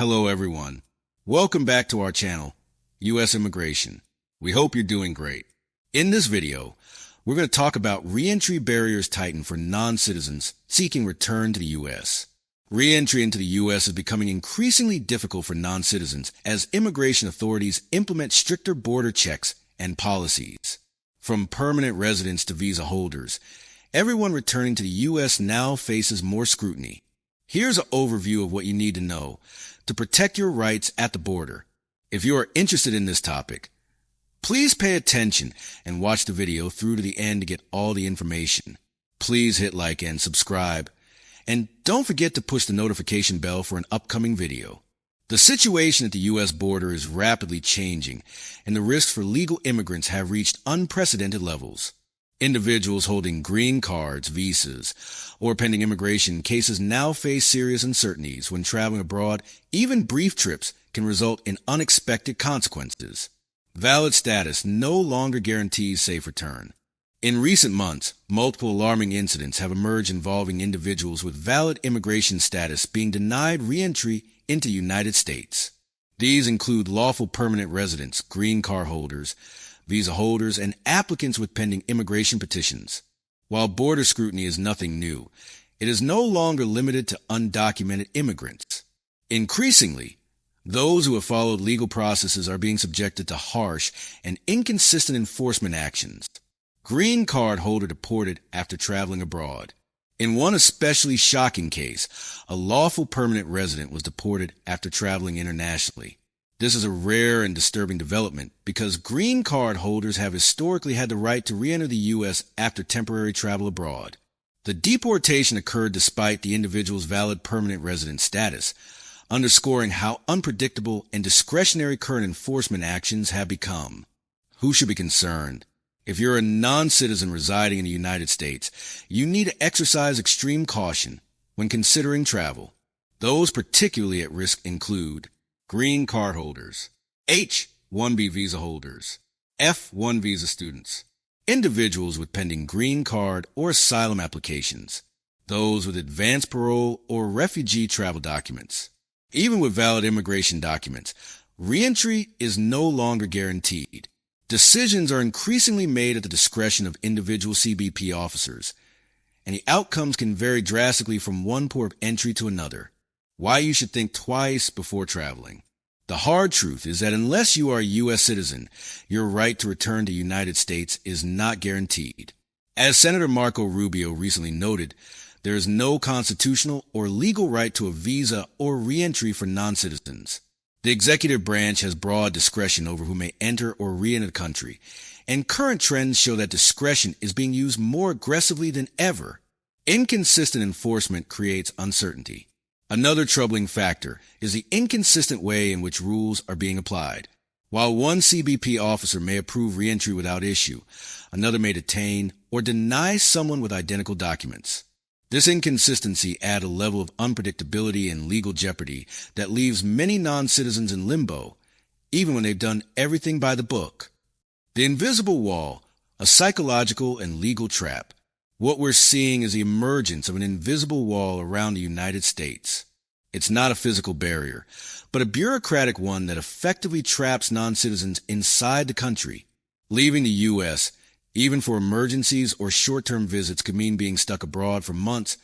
Hello everyone. Welcome back to our channel, U.S. Immigration. We hope you're doing great. In this video, we're going to talk about re-entry barriers tightened for non-citizens seeking return to the U.S. Re-entry into the U.S. is becoming increasingly difficult for non-citizens as immigration authorities implement stricter border checks and policies. From permanent residents to visa holders, everyone returning to the U.S. now faces more scrutiny. Here's an overview of what you need to know to protect your rights at the border. If you are interested in this topic, please pay attention and watch the video through to the end to get all the information. Please hit like and subscribe. And don't forget to push the notification bell for an upcoming video. The situation at the U.S. border is rapidly changing, and the risks for legal immigrants have reached unprecedented levels. Individuals holding green cards, visas, or pending immigration cases now face serious uncertainties when traveling abroad. Even brief trips can result in unexpected consequences. Valid status no longer guarantees safe return. In recent months, multiple alarming incidents have emerged involving individuals with valid immigration status being denied re-entry into the United States. These include lawful permanent residents, green card holders, visa holders, and applicants with pending immigration petitions. While border scrutiny is nothing new, it is no longer limited to undocumented immigrants. Increasingly, those who have followed legal processes are being subjected to harsh and inconsistent enforcement actions. Green card holder deported after traveling abroad. In one especially shocking case, a lawful permanent resident was deported after traveling internationally. This is a rare and disturbing development because green card holders have historically had the right to re-enter the U.S. after temporary travel abroad. The deportation occurred despite the individual's valid permanent resident status, underscoring how unpredictable and discretionary current enforcement actions have become. Who should be concerned? If you're a non-citizen residing in the United States, you need to exercise extreme caution when considering travel. Those particularly at risk include green card holders, H-1B visa holders, F-1 visa students, individuals with pending green card or asylum applications, those with advanced parole or refugee travel documents. Even with valid immigration documents, re-entry is no longer guaranteed. Decisions are increasingly made at the discretion of individual CBP officers, and the outcomes can vary drastically from one port of entry to another. Why you should think twice before traveling. The hard truth is that unless you are a U.S. citizen, your right to return to the United States is not guaranteed. As Senator Marco Rubio recently noted, there is no constitutional or legal right to a visa or re-entry for non-citizens. The executive branch has broad discretion over who may enter or re-enter the country, and current trends show that discretion is being used more aggressively than ever. Inconsistent enforcement creates uncertainty. Another troubling factor is the inconsistent way in which rules are being applied. While one CBP officer may approve re-entry without issue, another may detain or deny someone with identical documents. This inconsistency adds a level of unpredictability and legal jeopardy that leaves many non-citizens in limbo, even when they've done everything by the book. The invisible wall, a psychological and legal trap. What we're seeing is the emergence of an invisible wall around the United States. It's not a physical barrier, but a bureaucratic one that effectively traps non-citizens inside the country. Leaving the U.S., even for emergencies or short-term visits, could mean being stuck abroad for months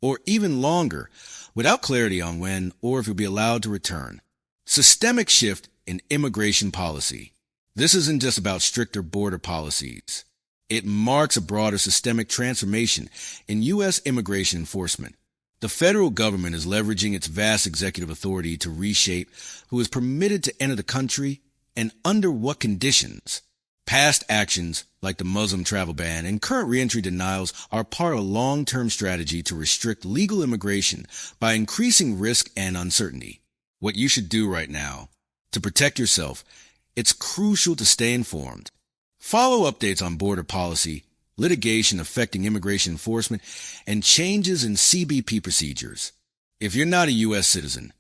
or even longer without clarity on when or if you'll be allowed to return. Systemic shift in immigration policy. This isn't just about stricter border policies. It marks a broader systemic transformation in U.S. immigration enforcement. The federal government is leveraging its vast executive authority to reshape who is permitted to enter the country and under what conditions. Past actions like the Muslim travel ban and current reentry denials are part of a long-term strategy to restrict legal immigration by increasing risk and uncertainty. What you should do right now to protect yourself, it's crucial to stay informed. Follow updates on border policy, litigation affecting immigration enforcement, and changes in CBP procedures. If you're not a U.S. citizen,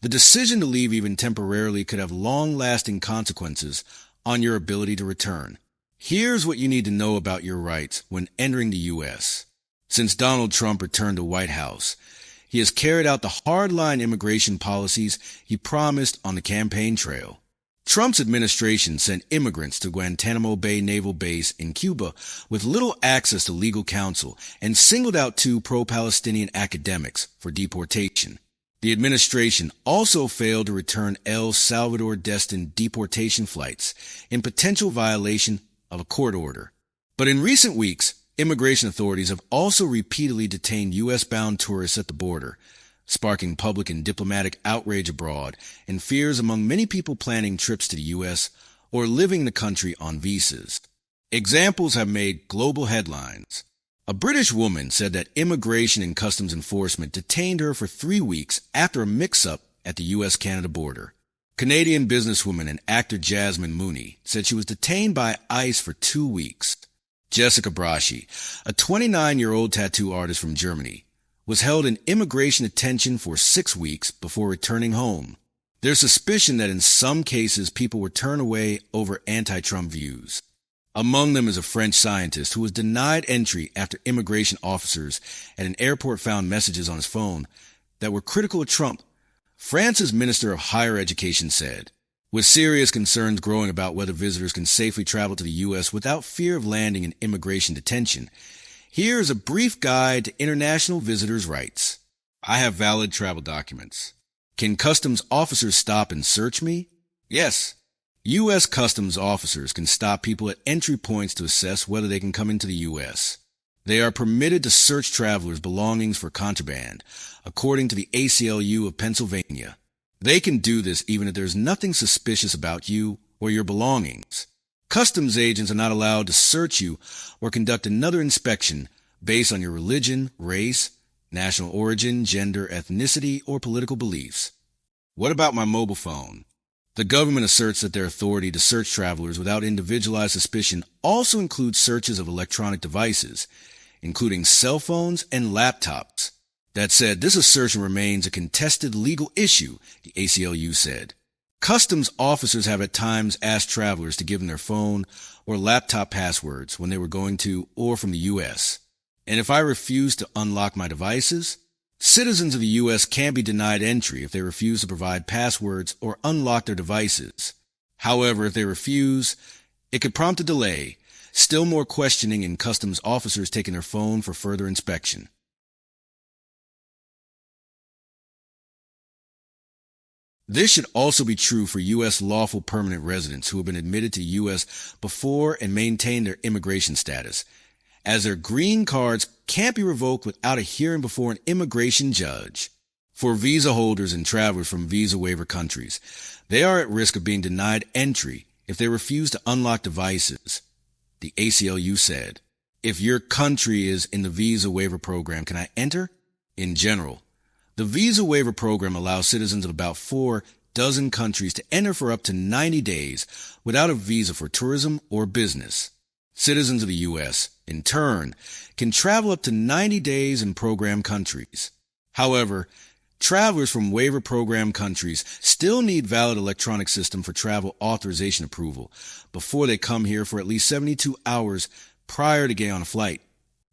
the decision to leave even temporarily could have long-lasting consequences on your ability to return. Here's what you need to know about your rights when entering the U.S. Since Donald Trump returned to White House, He has carried out the hardline immigration policies he promised on the campaign trail. Trump's administration sent immigrants to Guantanamo Bay Naval Base in Cuba with little access to legal counsel and singled out 2 pro-Palestinian academics for deportation. The administration also failed to return El Salvador-destined deportation flights in potential violation of a court order. But in recent weeks, immigration authorities have also repeatedly detained U.S.-bound tourists at the border, sparking public and diplomatic outrage abroad and fears among many people planning trips to the U.S. or living in the country on visas. Examples have made global headlines. A British woman said that Immigration and Customs Enforcement detained her for 3 weeks after a mix-up at the U.S.-Canada border. Canadian businesswoman and actor Jasmine Mooney said she was detained by ICE for 2 weeks. Jessica Braschi, a 29-year-old tattoo artist from Germany, was held in immigration detention for 6 weeks before returning home. There's suspicion that in some cases people were turned away over anti-Trump views. Among them is a French scientist who was denied entry after immigration officers at an airport found messages on his phone that were critical of Trump. France's Minister of Higher Education said, with serious concerns growing about whether visitors can safely travel to the U.S. without fear of landing in immigration detention, here is a brief guide to international visitors' rights. I have valid travel documents. Can customs officers stop and search me? Yes. U.S. customs officers can stop people at entry points to assess whether they can come into the U.S. They are permitted to search travelers' belongings for contraband, according to the ACLU of Pennsylvania. They can do this even if there is nothing suspicious about you or your belongings. Customs agents are not allowed to search you or conduct another inspection based on your religion, race, national origin, gender, ethnicity, or political beliefs. What about my mobile phone? The government asserts that their authority to search travelers without individualized suspicion also includes searches of electronic devices, including cell phones and laptops. That said, this assertion remains a contested legal issue, the ACLU said. Customs officers have at times asked travelers to give them their phone or laptop passwords when they were going to or from the U.S. And if I refuse to unlock my devices, citizens of the U.S. can be denied entry if they refuse to provide passwords or unlock their devices. However, if they refuse, it could prompt a delay, still more questioning and customs officers taking their phone for further inspection. This should also be true for U.S. lawful permanent residents who have been admitted to the U.S. before and maintain their immigration status, as their green cards can't be revoked without a hearing before an immigration judge. For visa holders and travelers from visa waiver countries, they are at risk of being denied entry if they refuse to unlock devices, the ACLU said. If your country is in the visa waiver program, can I enter? In general, the visa waiver program allows citizens of about 4 dozen countries to enter for up to 90 days without a visa for tourism or business. Citizens of the U.S., in turn, can travel up to 90 days in program countries. However, travelers from waiver program countries still need valid electronic system for travel authorization approval before they come here for at least 72 hours prior to getting on a flight.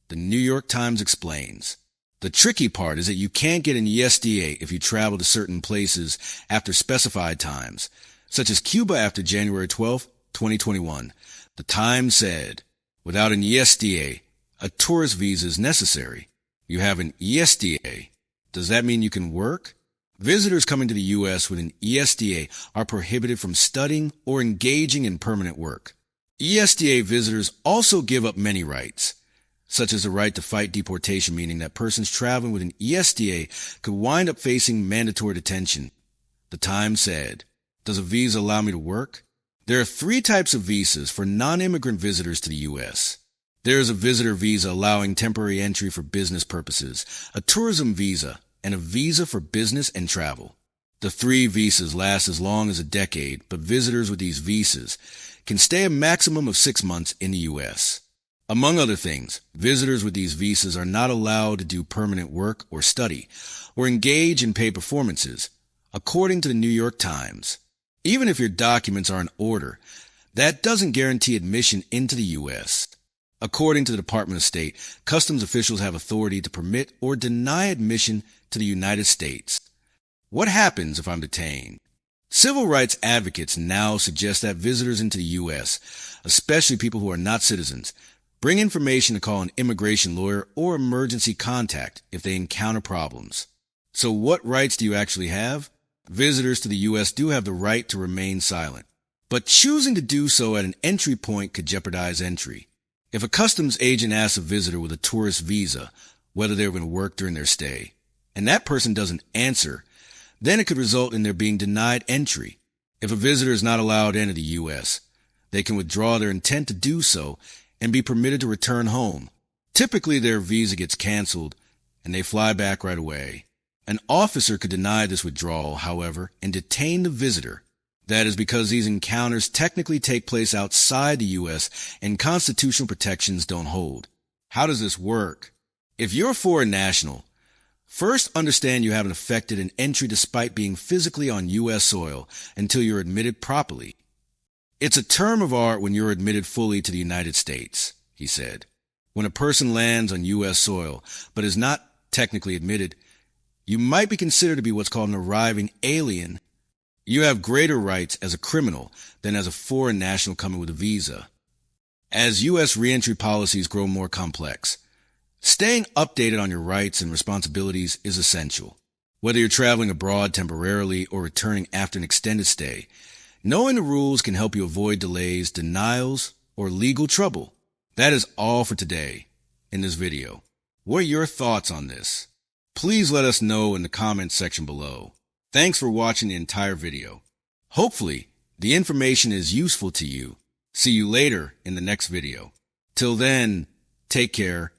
The New York Times explains. The tricky part is that you can't get an ESTA if you travel to certain places after specified times, such as Cuba after January 12, 2021. The Times said, without an ESTA, a tourist visa is necessary. You have an ESTA. Does that mean you can work? Visitors coming to the U.S. with an ESTA are prohibited from studying or engaging in permanent work. ESTA visitors also give up many rights, such as the right to fight deportation, meaning that persons traveling with an ESTA could wind up facing mandatory detention. The Times said, does a visa allow me to work? There are 3 types of visas for non-immigrant visitors to the U.S. There is a visitor visa allowing temporary entry for business purposes, a tourism visa, and a visa for business and travel. The 3 visas last as long as a decade, but visitors with these visas can stay a maximum of 6 months in the U.S. Among other things, visitors with these visas are not allowed to do permanent work or study, or engage in paid performances, according to the New York Times. Even if your documents are in order, that doesn't guarantee admission into the U.S. According to the Department of State, customs officials have authority to permit or deny admission to the United States. What happens if I'm detained? Civil rights advocates now suggest that visitors into the U.S., especially people who are not citizens, bring information to call an immigration lawyer or emergency contact if they encounter problems. So what rights do you actually have? Visitors to the U.S. do have the right to remain silent, but choosing to do so at an entry point could jeopardize entry. If a customs agent asks a visitor with a tourist visa whether they're going to work during their stay, and that person doesn't answer, then it could result in their being denied entry. If a visitor is not allowed into the U.S., they can withdraw their intent to do so and be permitted to return home. Typically, their visa gets canceled and they fly back right away. An officer could deny this withdrawal, however, and detain the visitor. That is because these encounters technically take place outside the U.S. and constitutional protections don't hold. How does this work? If you're a foreign national, first understand you haven't effected an entry despite being physically on U.S. soil until you're admitted properly. It's a term of art when you're admitted fully to the United States, he said. When a person lands on U.S. soil but is not technically admitted, you might be considered to be what's called an arriving alien. You have greater rights as a criminal than as a foreign national coming with a visa. As U.S. reentry policies grow more complex, staying updated on your rights and responsibilities is essential. Whether you're traveling abroad temporarily or returning after an extended stay, knowing the rules can help you avoid delays, denials, or legal trouble. That is all for today in this video. What are your thoughts on this? Please let us know in the comments section below. Thanks for watching the entire video. Hopefully, the information is useful to you. See you later in the next video. Till then, take care